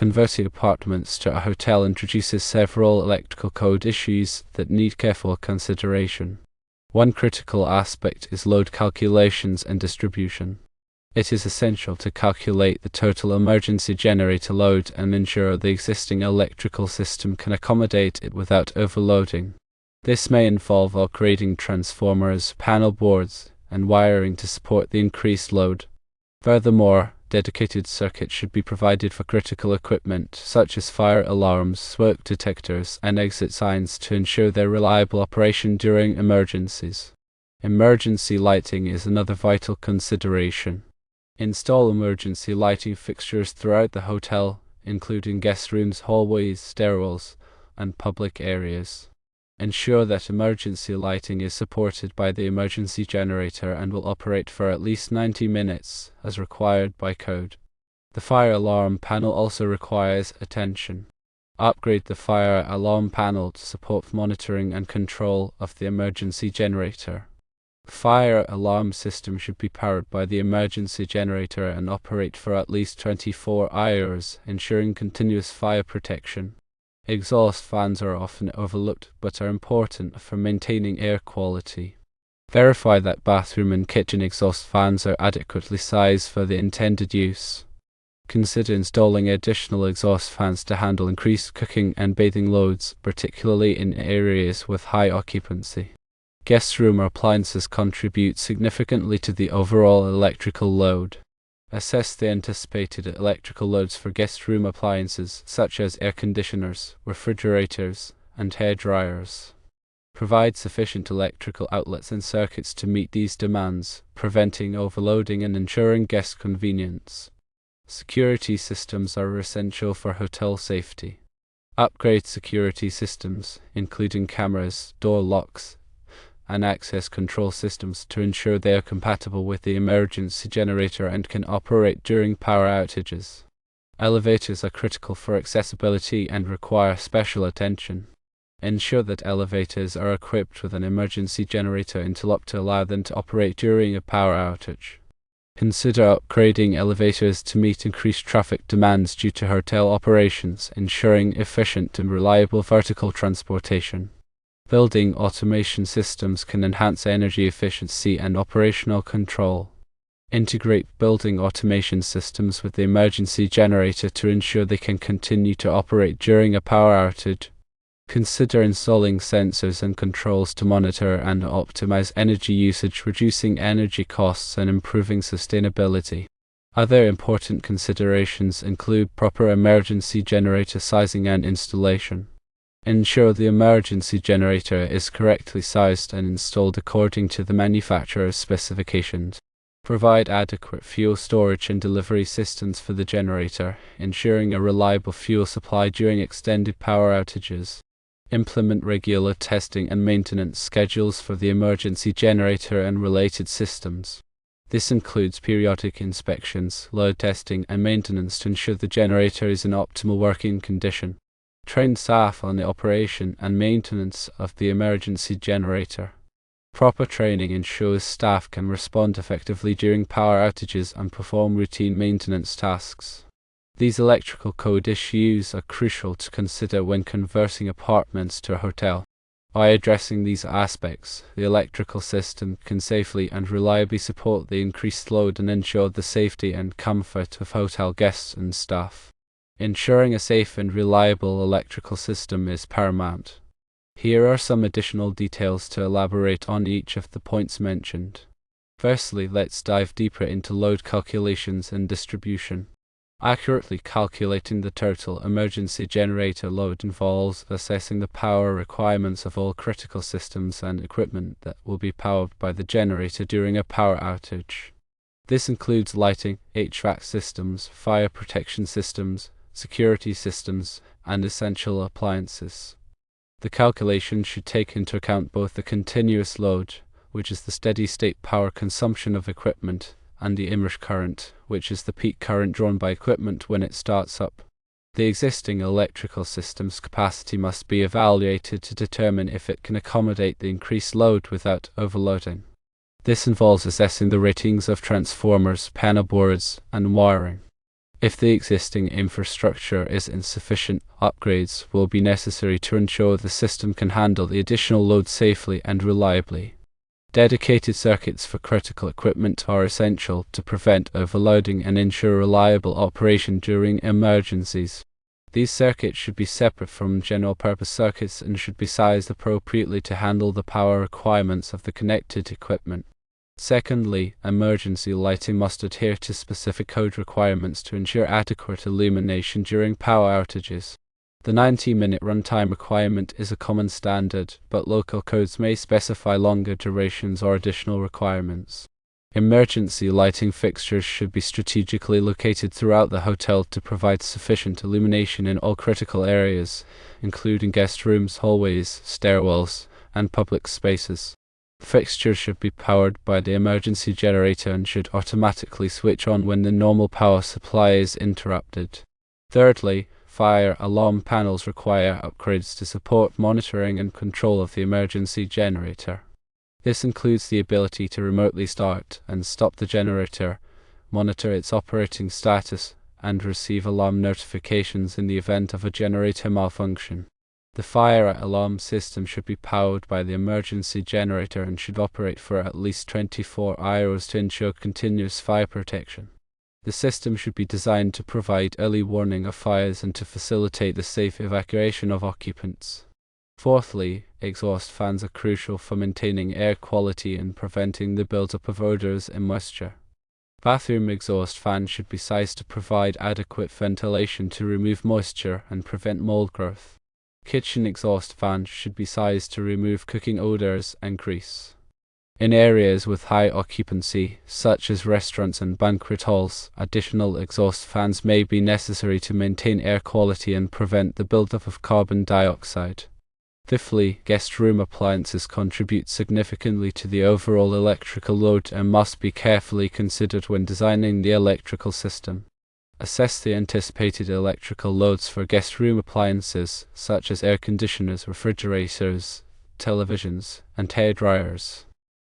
Converting apartments to a hotel introduces several electrical code issues that need careful consideration. One critical aspect is load calculations and distribution. It is essential to calculate the total emergency generator load and ensure the existing electrical system can accommodate it without overloading. This may involve upgrading transformers, panel boards, and wiring to support the increased load. Furthermore, dedicated circuits should be provided for critical equipment such as fire alarms, smoke detectors, and exit signs to ensure their reliable operation during emergencies. Emergency lighting is another vital consideration. Install emergency lighting fixtures throughout the hotel, including guest rooms, hallways, stairwells, and public areas. Ensure that emergency lighting is supported by the emergency generator and will operate for at least 90 minutes, as required by code. The fire alarm panel also requires attention. Upgrade the fire alarm panel to support monitoring and control of the emergency generator. The fire alarm system should be powered by the emergency generator and operate for at least 24 hours, ensuring continuous fire protection. Exhaust fans are often overlooked but are important for maintaining air quality. Verify that bathroom and kitchen exhaust fans are adequately sized for the intended use. Consider installing additional exhaust fans to handle increased cooking and bathing loads, particularly in areas with high occupancy. Guest room appliances contribute significantly to the overall electrical load. Assess the anticipated electrical loads for guest room appliances such as air conditioners, refrigerators, and hair dryers. Provide sufficient electrical outlets and circuits to meet these demands, preventing overloading and ensuring guest convenience. Security systems are essential for hotel safety. Upgrade security systems, including cameras, door locks, and access control systems to ensure they are compatible with the emergency generator and can operate during power outages. Elevators are critical for accessibility and require special attention. Ensure that elevators are equipped with an emergency generator interlock to allow them to operate during a power outage. Consider upgrading elevators to meet increased traffic demands due to hotel operations, ensuring efficient and reliable vertical transportation. Building automation systems can enhance energy efficiency and operational control. Integrate building automation systems with the emergency generator to ensure they can continue to operate during a power outage. Consider installing sensors and controls to monitor and optimize energy usage, reducing energy costs and improving sustainability. Other important considerations include proper emergency generator sizing and installation. Ensure the emergency generator is correctly sized and installed according to the manufacturer's specifications. Provide adequate fuel storage and delivery systems for the generator, ensuring a reliable fuel supply during extended power outages. Implement regular testing and maintenance schedules for the emergency generator and related systems. This includes periodic inspections, load testing, and maintenance to ensure the generator is in optimal working condition. Train staff on the operation and maintenance of the emergency generator. Proper training ensures staff can respond effectively during power outages and perform routine maintenance tasks. These electrical code issues are crucial to consider when converting apartments to a hotel. By addressing these aspects, the electrical system can safely and reliably support the increased load and ensure the safety and comfort of hotel guests and staff. Ensuring a safe and reliable electrical system is paramount. Here are some additional details to elaborate on each of the points mentioned. Firstly, let's dive deeper into load calculations and distribution. Accurately calculating the total emergency generator load involves assessing the power requirements of all critical systems and equipment that will be powered by the generator during a power outage. This includes lighting, HVAC systems, fire protection systems, security systems, and essential appliances. The calculation should take into account both the continuous load, which is the steady-state power consumption of equipment, and the imrush current, which is the peak current drawn by equipment when it starts up. The existing electrical system's capacity must be evaluated to determine if it can accommodate the increased load without overloading. This involves assessing the ratings of transformers, panel boards, and wiring. If the existing infrastructure is insufficient, upgrades will be necessary to ensure the system can handle the additional load safely and reliably. Dedicated circuits for critical equipment are essential to prevent overloading and ensure reliable operation during emergencies. These circuits should be separate from general-purpose circuits and should be sized appropriately to handle the power requirements of the connected equipment. Secondly, emergency lighting must adhere to specific code requirements to ensure adequate illumination during power outages. The 90-minute runtime requirement is a common standard, but local codes may specify longer durations or additional requirements. Emergency lighting fixtures should be strategically located throughout the hotel to provide sufficient illumination in all critical areas, including guest rooms, hallways, stairwells, and public spaces. Fixtures should be powered by the emergency generator and should automatically switch on when the normal power supply is interrupted. Thirdly, fire alarm panels require upgrades to support monitoring and control of the emergency generator. This includes the ability to remotely start and stop the generator, monitor its operating status, and receive alarm notifications in the event of a generator malfunction. The fire alarm system should be powered by the emergency generator and should operate for at least 24 hours to ensure continuous fire protection. The system should be designed to provide early warning of fires and to facilitate the safe evacuation of occupants. Fourthly, exhaust fans are crucial for maintaining air quality and preventing the buildup of odors and moisture. Bathroom exhaust fans should be sized to provide adequate ventilation to remove moisture and prevent mold growth. Kitchen exhaust fans should be sized to remove cooking odors and grease. In areas with high occupancy, such as restaurants and banquet halls, additional exhaust fans may be necessary to maintain air quality and prevent the buildup of carbon dioxide. Fifthly, guest room appliances contribute significantly to the overall electrical load and must be carefully considered when designing the electrical system. Assess the anticipated electrical loads for guest room appliances, such as air conditioners, refrigerators, televisions, and hairdryers.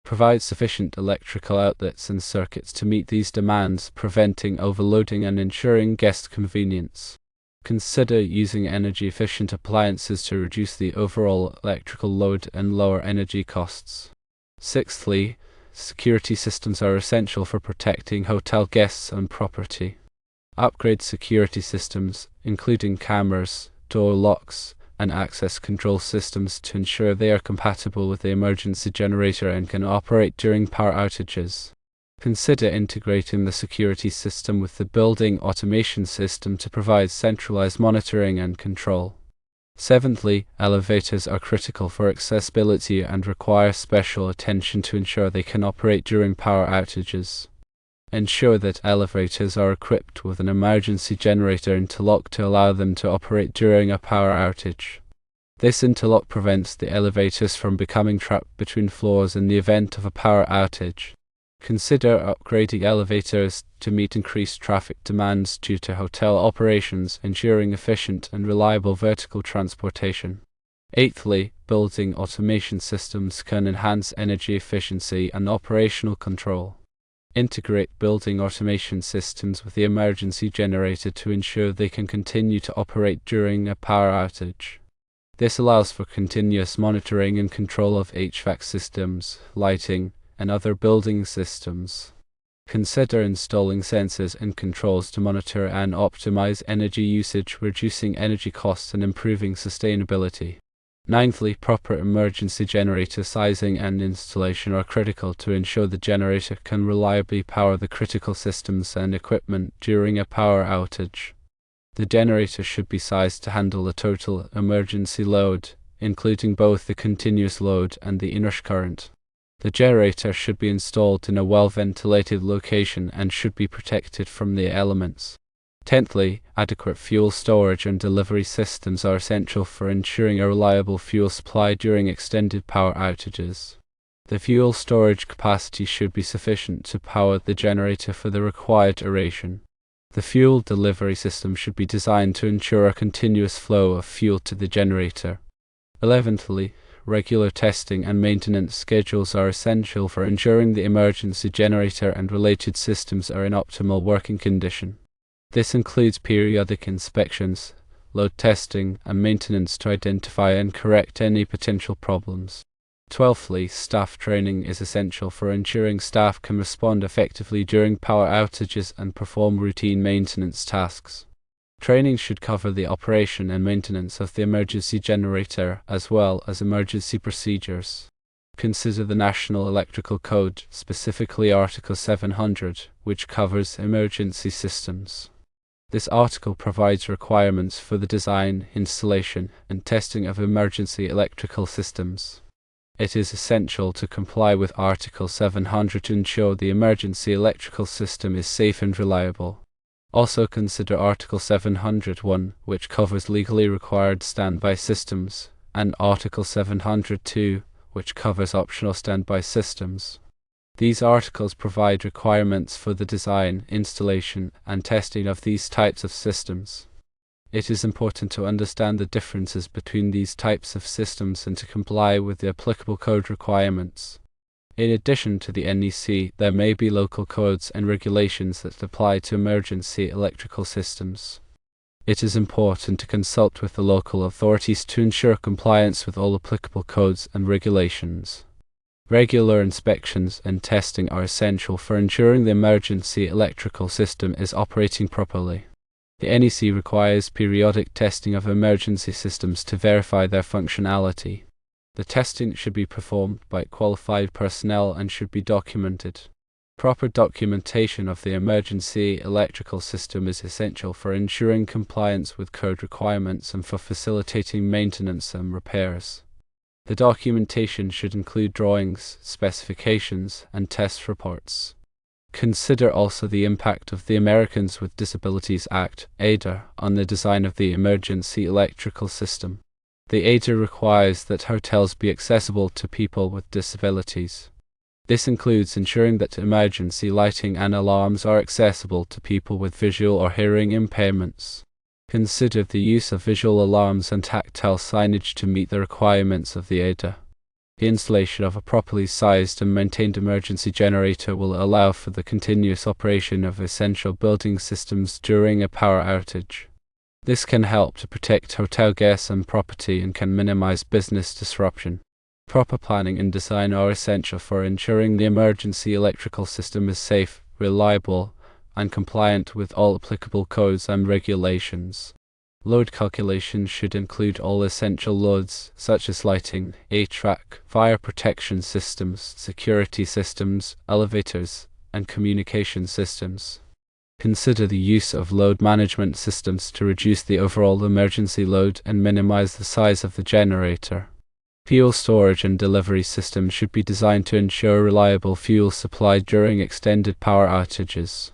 Provide sufficient electrical outlets and circuits to meet these demands, preventing overloading and ensuring guest convenience. Consider using energy-efficient appliances to reduce the overall electrical load and lower energy costs. Sixthly, security systems are essential for protecting hotel guests and property. Upgrade security systems, including cameras, door locks, and access control systems to ensure they are compatible with the emergency generator and can operate during power outages. Consider integrating the security system with the building automation system to provide centralized monitoring and control. Seventhly, elevators are critical for accessibility and require special attention to ensure they can operate during power outages. Ensure that elevators are equipped with an emergency generator interlock to allow them to operate during a power outage. This interlock prevents the elevators from becoming trapped between floors in the event of a power outage. Consider upgrading elevators to meet increased traffic demands due to hotel operations, ensuring efficient and reliable vertical transportation. Eighthly, building automation systems can enhance energy efficiency and operational control. Integrate building automation systems with the emergency generator to ensure they can continue to operate during a power outage. This allows for continuous monitoring and control of HVAC systems, lighting, and other building systems. Consider installing sensors and controls to monitor and optimize energy usage, reducing energy costs and improving sustainability. Ninthly, proper emergency generator sizing and installation are critical to ensure the generator can reliably power the critical systems and equipment during a power outage. The generator should be sized to handle the total emergency load, including both the continuous load and the inrush current. The generator should be installed in a well-ventilated location and should be protected from the elements. Tenthly, adequate fuel storage and delivery systems are essential for ensuring a reliable fuel supply during extended power outages. The fuel storage capacity should be sufficient to power the generator for the required duration. The fuel delivery system should be designed to ensure a continuous flow of fuel to the generator. 11thly, regular testing and maintenance schedules are essential for ensuring the emergency generator and related systems are in optimal working condition. This includes periodic inspections, load testing, and maintenance to identify and correct any potential problems. 12thly, staff training is essential for ensuring staff can respond effectively during power outages and perform routine maintenance tasks. Training should cover the operation and maintenance of the emergency generator as well as emergency procedures. Consider the National Electrical Code, specifically Article 700, which covers emergency systems. This article provides requirements for the design, installation, and testing of emergency electrical systems. It is essential to comply with Article 700 to ensure the emergency electrical system is safe and reliable. Also consider Article 701, which covers legally required standby systems, and Article 702, which covers optional standby systems. These articles provide requirements for the design, installation, and testing of these types of systems. It is important to understand the differences between these types of systems and to comply with the applicable code requirements. In addition to the NEC, there may be local codes and regulations that apply to emergency electrical systems. It is important to consult with the local authorities to ensure compliance with all applicable codes and regulations. Regular inspections and testing are essential for ensuring the emergency electrical system is operating properly. The NEC requires periodic testing of emergency systems to verify their functionality. The testing should be performed by qualified personnel and should be documented. Proper documentation of the emergency electrical system is essential for ensuring compliance with code requirements and for facilitating maintenance and repairs. The documentation should include drawings, specifications, and test reports. Consider also the impact of the Americans with Disabilities Act, ADA, on the design of the emergency electrical system. The ADA requires that hotels be accessible to people with disabilities. This includes ensuring that emergency lighting and alarms are accessible to people with visual or hearing impairments. Consider the use of visual alarms and tactile signage to meet the requirements of the ADA. The installation of a properly sized and maintained emergency generator will allow for the continuous operation of essential building systems during a power outage. This can help to protect hotel guests and property and can minimize business disruption. Proper planning and design are essential for ensuring the emergency electrical system is safe, reliable, and compliant with all applicable codes and regulations. Load calculation should include all essential loads, such as lighting, HVAC, fire protection systems, security systems, elevators, and communication systems. Consider the use of load management systems to reduce the overall emergency load and minimize the size of the generator. Fuel storage and delivery systems should be designed to ensure reliable fuel supply during extended power outages.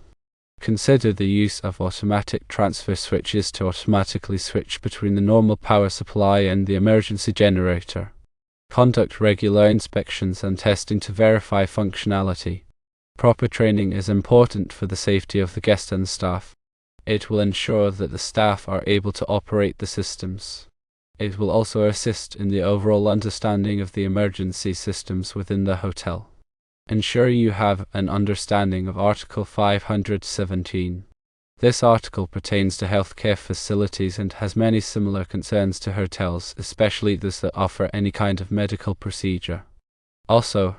Consider the use of automatic transfer switches to automatically switch between the normal power supply and the emergency generator. Conduct regular inspections and testing to verify functionality. Proper training is important for the safety of the guests and staff. It will ensure that the staff are able to operate the systems. It will also assist in the overall understanding of the emergency systems within the hotel. Ensure you have an understanding of Article 517. This article pertains to healthcare facilities and has many similar concerns to hotels, especially those that offer any kind of medical procedure. Also,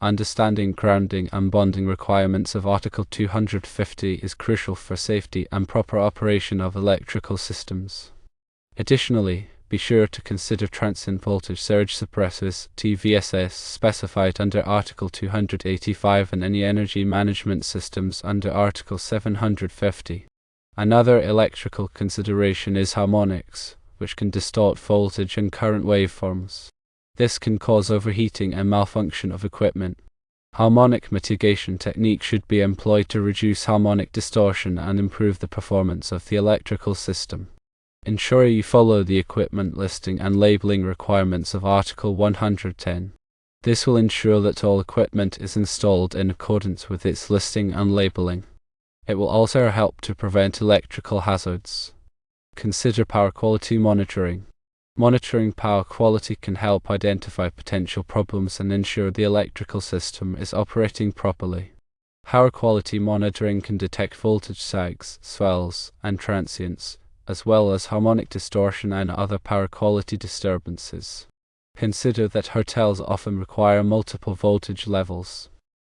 understanding grounding and bonding requirements of Article 250 is crucial for safety and proper operation of electrical systems. Additionally, be sure to consider transient voltage surge suppressors (TVSS) specified under Article 285 and any energy management systems under Article 750. Another electrical consideration is harmonics, which can distort voltage and current waveforms. This can cause overheating and malfunction of equipment. Harmonic mitigation techniques should be employed to reduce harmonic distortion and improve the performance of the electrical system. Ensure you follow the equipment listing and labeling requirements of Article 110. This will ensure that all equipment is installed in accordance with its listing and labeling. It will also help to prevent electrical hazards. Consider power quality monitoring. Monitoring power quality can help identify potential problems and ensure the electrical system is operating properly. Power quality monitoring can detect voltage sags, swells, and transients, as well as harmonic distortion and other power quality disturbances. Consider that hotels often require multiple voltage levels.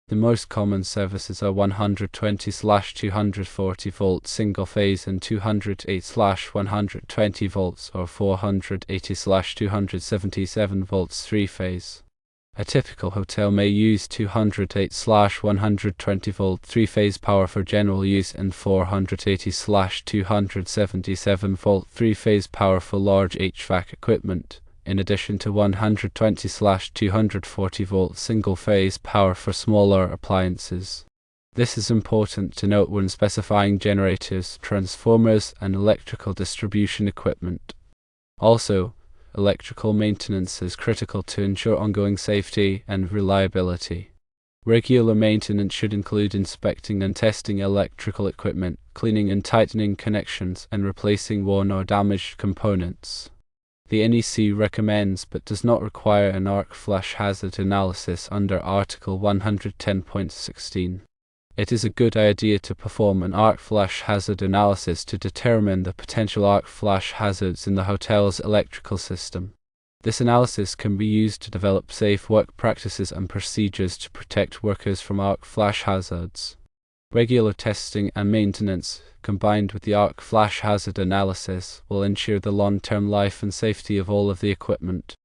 The most common services are 120/240 volt single phase and 208/120 volts or 480/277 volts three phase. A typical hotel may use 208/120 volt three-phase power for general use and 480/277 volt three-phase power for large HVAC equipment, in addition to 120/240 volt single-phase power for smaller appliances. This is important to note when specifying generators, transformers, and electrical distribution equipment. Also, electrical maintenance is critical to ensure ongoing safety and reliability. Regular maintenance should include inspecting and testing electrical equipment, cleaning and tightening connections, and replacing worn or damaged components. The NEC recommends but does not require an arc flash hazard analysis under Article 110.16. It is a good idea to perform an arc flash hazard analysis to determine the potential arc flash hazards in the hotel's electrical system. This analysis can be used to develop safe work practices and procedures to protect workers from arc flash hazards. Regular testing and maintenance, combined with the arc flash hazard analysis, will ensure the long-term life and safety of all of the equipment.